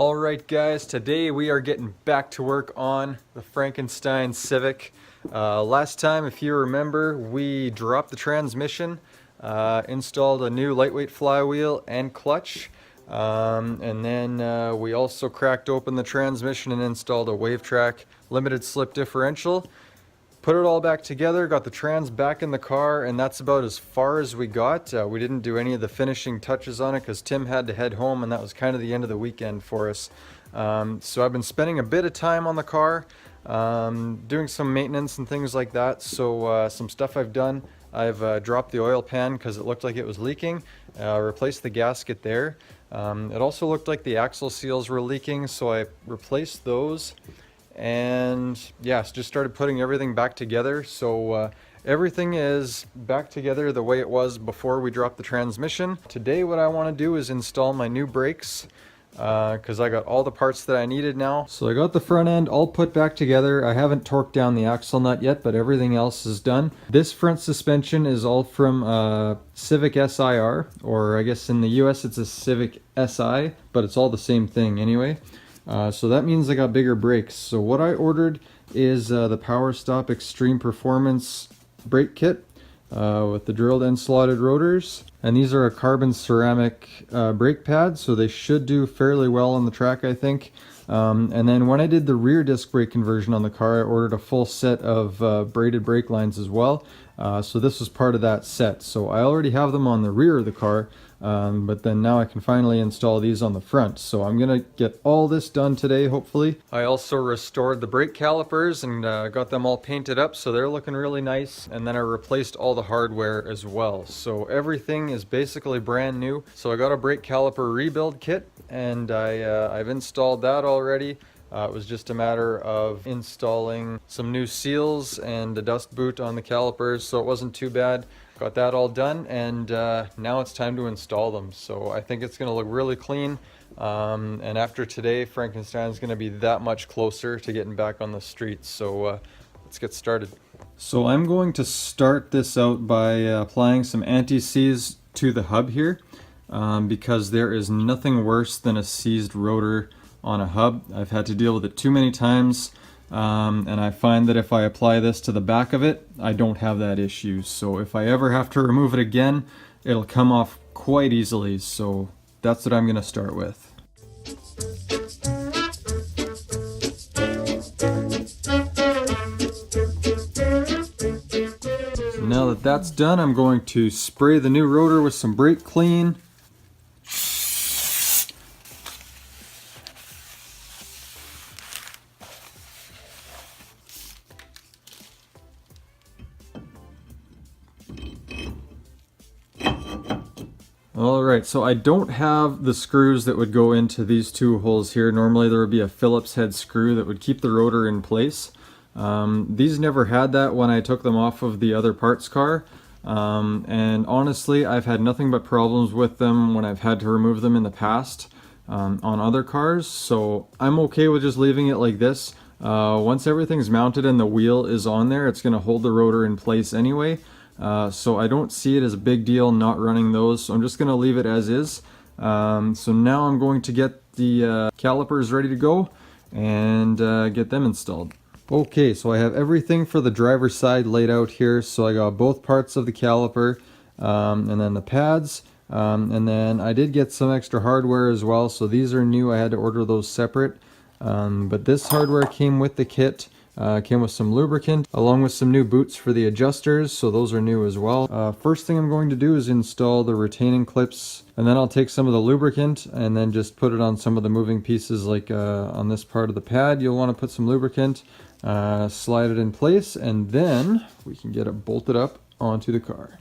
Alright guys, today we are getting back to work on the Frankenstein Civic. Last time, if you remember, we dropped the transmission, installed a new lightweight flywheel and clutch, and then we also cracked open the transmission and installed a wave track limited slip differential. Put it all back together, got the trans back in the car, and that's about as far as we got. We didn't do any of the finishing touches on it because Tim had to head home, and that was kind of the end of the weekend for us. So I've been spending a bit of time on the car, doing some maintenance and things like that. So some stuff I've done, I've dropped the oil pan because it looked like it was leaking, replaced the gasket there. It also looked like the axle seals were leaking, so I replaced those. And yeah, just started putting everything back together. So everything is back together the way it was before we dropped the transmission. Today what I want to do is install my new brakes because I got all the parts that I needed now. So I got the front end all put back together. I haven't torqued down the axle nut yet, but everything else is done. This front suspension is all from Civic SiR, or I guess in the US it's a Civic Si, but it's all the same thing anyway. So that means I got bigger brakes. So what I ordered is the Power Stop Extreme Performance brake kit with the drilled and slotted rotors. And these are a carbon ceramic brake pad, so they should do fairly well on the track, I think. And then when I did the rear disc brake conversion on the car, I ordered a full set of braided brake lines as well. So this was part of that set. So I already have them on the rear of the car. But then now I can finally install these on the front. So I'm gonna get all this done today, hopefully. I also restored the brake calipers and got them all painted up, so they're looking really nice. And then I replaced all the hardware as well. So everything is basically brand new. So I got a brake caliper rebuild kit, and I've installed that already. It was just a matter of installing some new seals and a dust boot on the calipers, so it wasn't too bad. Got that all done, and now it's time to install them. So I think it's going to look really clean, and after today, Frankenstein's going to be that much closer to getting back on the streets. So let's get started. So I'm going to start this out by applying some anti-seize to the hub here, because there is nothing worse than a seized rotor on a hub. I've had to deal with it too many times. And I find that if I apply this to the back of it, I don't have that issue. So if I ever have to remove it again, it'll come off quite easily. So that's what I'm going to start with. So now that that's done, I'm going to spray the new rotor with some brake clean. Alright, so I don't have the screws that would go into these two holes here. Normally there would be a Phillips head screw that would keep the rotor in place. These never had that when I took them off of the other parts car. And honestly, I've had nothing but problems with them when I've had to remove them in the past on other cars. So I'm okay with just leaving it like this. Once everything's mounted and the wheel is on there, it's going to hold the rotor in place anyway. So I don't see it as a big deal not running those, so I'm just going to leave it as is. So now I'm going to get the calipers ready to go and get them installed. Okay, so I have everything for the driver's side laid out here. So I got both parts of the caliper and then the pads, and then I did get some extra hardware as well. So these are new, I had to order those separate, but this hardware came with the kit. Came with some lubricant along with some new boots for the adjusters, so those are new as well. First thing I'm going to do is install the retaining clips, and then I'll take some of the lubricant and then just put it on some of the moving pieces, like on this part of the pad. You'll want to put some lubricant, slide it in place, and then we can get it bolted up onto the car.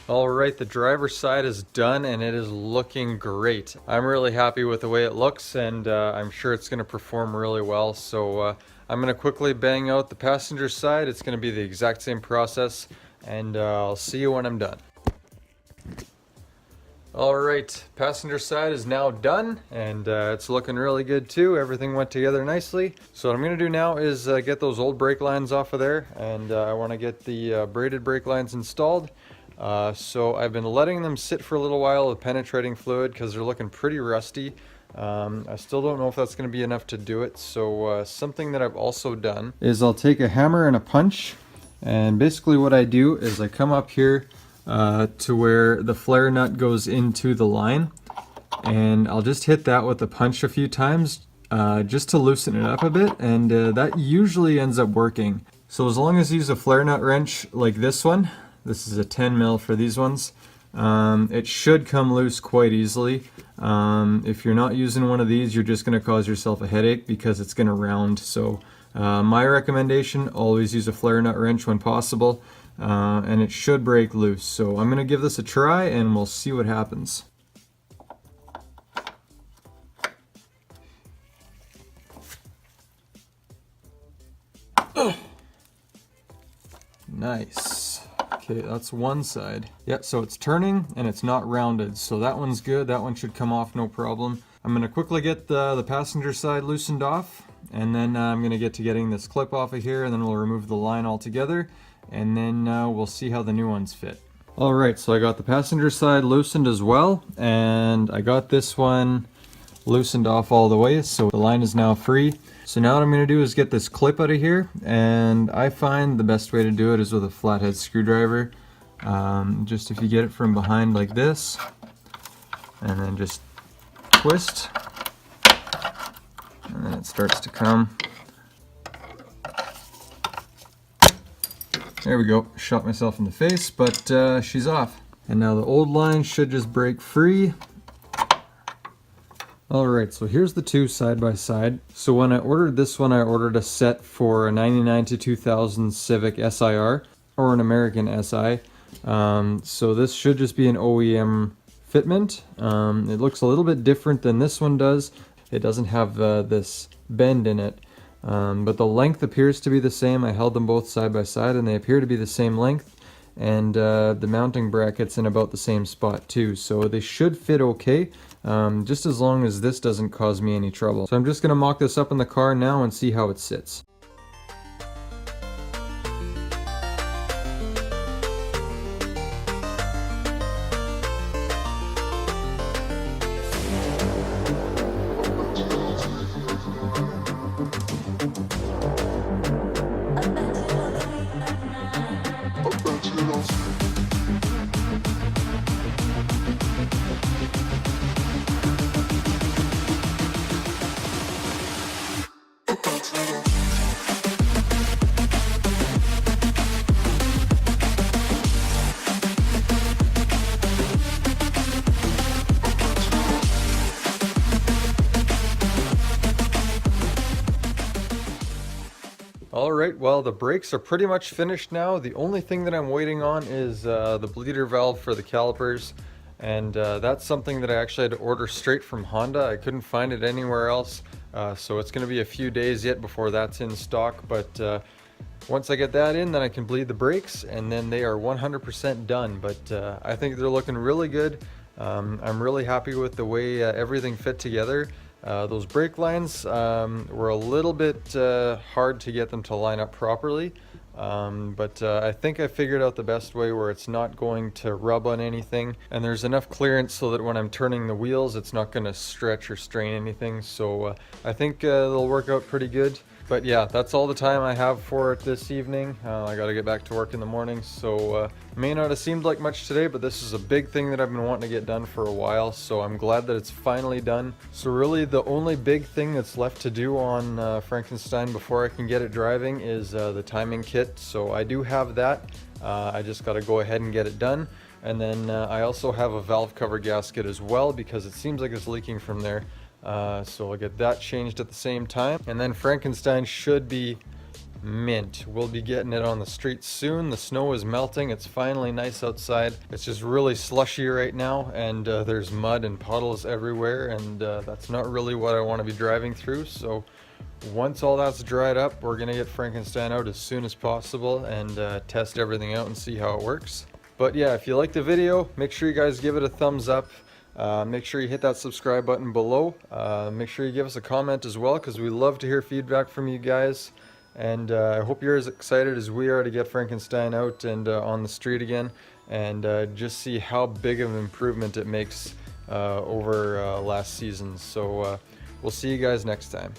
All right, the driver's side is done and it is looking great. I'm really happy with the way it looks, and I'm sure it's going to perform really well. So I'm going to quickly bang out the passenger side. It's going to be the exact same process, and I'll see you when I'm done. All right, passenger side is now done, and it's looking really good too. Everything went together nicely. So what I'm going to do now is get those old brake lines off of there, and I want to get the braided brake lines installed. So I've been letting them sit for a little while with penetrating fluid because they're looking pretty rusty. I still don't know if that's going to be enough to do it. So something that I've also done is I'll take a hammer and a punch, and basically what I do is I come up here to where the flare nut goes into the line, and I'll just hit that with a punch a few times just to loosen it up a bit, and that usually ends up working. So as long as you use a flare nut wrench like this one, this is a 10 mil for these ones, it should come loose quite easily. If you're not using one of these, you're just going to cause yourself a headache because it's going to round. So my recommendation, always use a flare nut wrench when possible, and it should break loose. So I'm going to give this a try and we'll see what happens. Nice. Okay, that's one side. Yeah, so it's turning and it's not rounded, so that one's good. That one should come off no problem. I'm going to quickly get the passenger side loosened off, and then I'm going to get to getting this clip off of here, and then we'll remove the line altogether, and then we'll see how the new ones fit. Alright, so I got the passenger side loosened as well, and I got this one loosened off all the way, so the line is now free. So now what I'm going to do is get this clip out of here, and I find the best way to do it is with a flathead screwdriver. Just if you get it from behind like this, and then just twist, and then it starts to come. There we go, shot myself in the face, but she's off. And now the old line should just break free. Alright, so here's the two side by side. So when I ordered this one, I ordered a set for a 99 to 2000 Civic SiR, or an American SI. So this should just be an OEM fitment. It looks a little bit different than this one does. It doesn't have this bend in it. But the length appears to be the same. I held them both side by side and they appear to be the same length. And the mounting bracket's in about the same spot too. So they should fit okay. Just as long as this doesn't cause me any trouble. So I'm just going to mock this up in the car now and see how it sits. Alright, well the brakes are pretty much finished now. The only thing that I'm waiting on is the bleeder valve for the calipers, and that's something that I actually had to order straight from Honda. I couldn't find it anywhere else, so it's going to be a few days yet before that's in stock, but once I get that in, then I can bleed the brakes, and then they are 100% done. But I think they're looking really good. I'm really happy with the way everything fit together. Those brake lines were a little bit hard to get them to line up properly, but I think I figured out the best way where it's not going to rub on anything, and there's enough clearance so that when I'm turning the wheels it's not going to stretch or strain anything. So I think they'll work out pretty good. But yeah, that's all the time I have for it this evening. I gotta get back to work in the morning, so may not have seemed like much today, but this is a big thing that I've been wanting to get done for a while, so I'm glad that it's finally done. So really the only big thing that's left to do on Frankenstein before I can get it driving is the timing kit. So I do have that. I just gotta go ahead and get it done. And then I also have a valve cover gasket as well, because it seems like it's leaking from there. So I'll get that changed at the same time, and then Frankenstein should be mint. We'll be getting it on the streets soon. The snow is melting. It's finally nice outside. It's just really slushy right now, and there's mud and puddles everywhere, and that's not really what I want to be driving through. So once all that's dried up, we're gonna get Frankenstein out as soon as possible and test everything out and see how it works. But yeah, if you like the video, make sure you guys give it a thumbs up. Make sure you hit that subscribe button below. Make sure you give us a comment as well, because we love to hear feedback from you guys. And I hope you're as excited as we are to get Frankenstein out and on the street again, and just see how big of an improvement it makes over last season. So we'll see you guys next time.